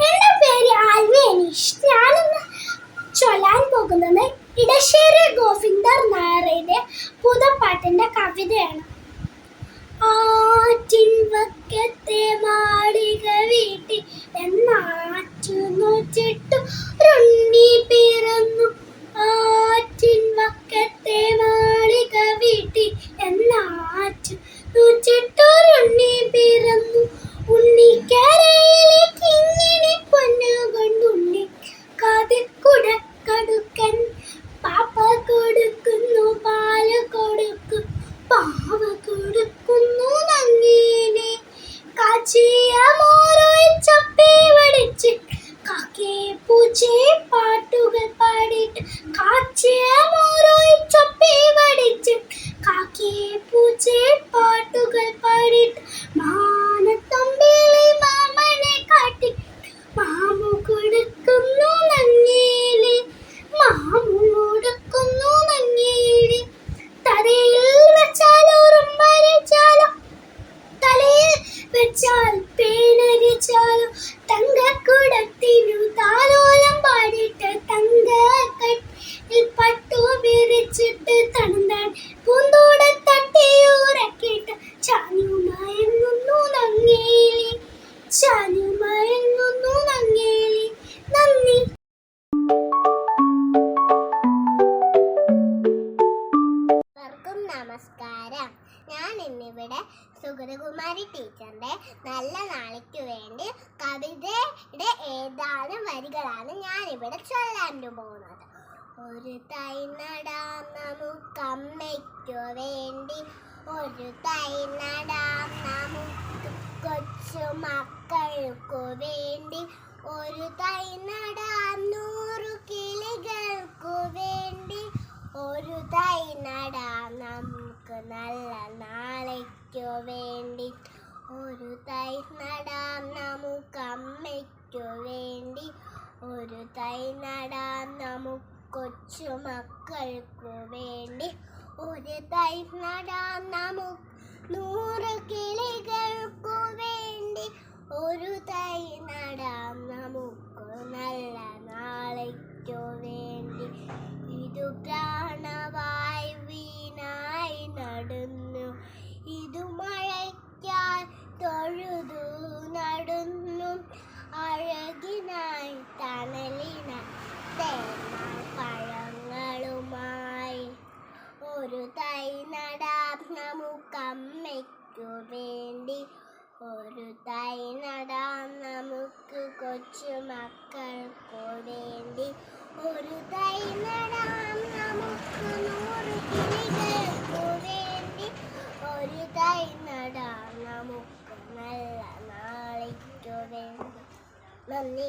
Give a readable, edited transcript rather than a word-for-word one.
എൻ്റെ പേര് ആൽവി അനീഷ്. ഞാനിന്ന് ചൊല്ലാൻ പോകുന്നത് ഇടശ്ശേരി ഗോവിന്ദർ നായരുടെ പുതുപ്പാട്ടിൻ്റെ കവിതയാണ്. ആറ്റിൻ വക്കത്തെ മാളിക വീട്ടിൽ എന്നാറ്റു നോച്ചിട്ടു റുണ്ണി പിറന്നു. ആറ്റിൻ വക്കത്തെ മാളിക വീട്ടിൽ എന്നാറ്റു നോച്ചിട്ടു റുണ്ണി പിറന്നു. ഉണ്ണിക്കരയിലെ കിങ്ങിണി പൊന്നുകൊണ്ടുണ്ണി കാതിൽ കുടക്കടുക്കൻ പാപ്പ കൊടുക്കുന്നു പാല് കൊടുക്കും പാവ കൊടുക്കുന്നു നങ്ങീനെ. കാച്ചിയ മോറോയി ചപ്പി വടിച്ച് കാക്കേ പൂച്ചയെ പാട്ടുകൾ പാടിയിട്ട് കാച്ചിയ മോറോയി ചപ്പി വടിച്ച് കാക്കേ പൂച്ചയെ പാട്ടുകൾ പാടിയിട്ട് മാനത്തമ്പിളി മാമനെ കാട്ടി മാമു കൊടുക്കുന്നു നങ്ങീലെ. മാമു കൊടുക്കുന്നു നങ്ങീലെ. തലയിൽ വെച്ചാലോ റുമ്പരിച്ചാലോ തലയിൽ വെച്ചാൽ പേനരിച്ചാലോ തങ്കക്കുടത്തിനു താലോലം പാടിയിട്ട് തങ്കക്കട്ടിൽ പട്ടു വിരിച്ചിട്ട് തണുന്താൻ പൂന്തോട തട്ടിയുറക്കിയിട്ട് ചാനുമയങ്ങുന്നു നങ്ങേലി. ചാനുമയങ്ങുന്നു നങ്ങേലി. നന്ദി. നമസ്കാരം. ഞാൻ ഇന്നിവിടെ സുഗതകുമാരി ടീച്ചറിന്റെ നല്ല നാളേക്ക് വേണ്ടി കവിതയുടെ ഏതാനും വരികളാണ് ഞാനിവിടെ ചൊല്ലാൻ പോകുന്നത്. ഒരു തൈ നടാം നമുക്കമ്മയ്ക്കു വേണ്ടി, ഒരു തൈ നടാം നമുക്ക് കൊച്ചു മക്കൾക്കു വേണ്ടി, ഒരു തൈ നടാം 100 കിളികൾക്കു വേണ്ടി, ഒരു തൈ നടാം നമുക്ക് നല്ല നാളേക്കു വേണ്ടി, ഒരു തൈ നടാം നമുക്ക് അമ്മയ്ക്കു വേണ്ടി, ഒരു തൈ നടാം നമുക്ക് കൊച്ചു മക്കൾക്കു വേണ്ടി, ഒരു തൈ നടാം നമുക്ക് 100 കിളികൾക്കു വേണ്ടി, ഒരു തൈ നടാം നമുക്ക് നല്ല നാളേക്കു വേണ്ടി. ഇതു പ്രാണവായുവിനായി നടുന്നു, ഇതു മഴയ്ക്കാൽ തൊഴുതു നടുന്നു, അഴകിനായി തണലിനായി തേന്നാൽ പഴങ്ങളുമായി. ഒരു തൈ നടാം നമുക്കമ്മയ്ക്കു വേണ്ടി, ഒരു തൈ നടാം നമുക്ക് കൊച്ചു മക്കൾക്കു വേണ്ടി, ഒരു തൈ നടാം നമുക്ക് 100 കിളികൾക്കു വേണ്ടി, ഒരു തൈ നടാം നമുക്ക് നല്ല നാളേക്കു വേണ്ടി. നന്ദി.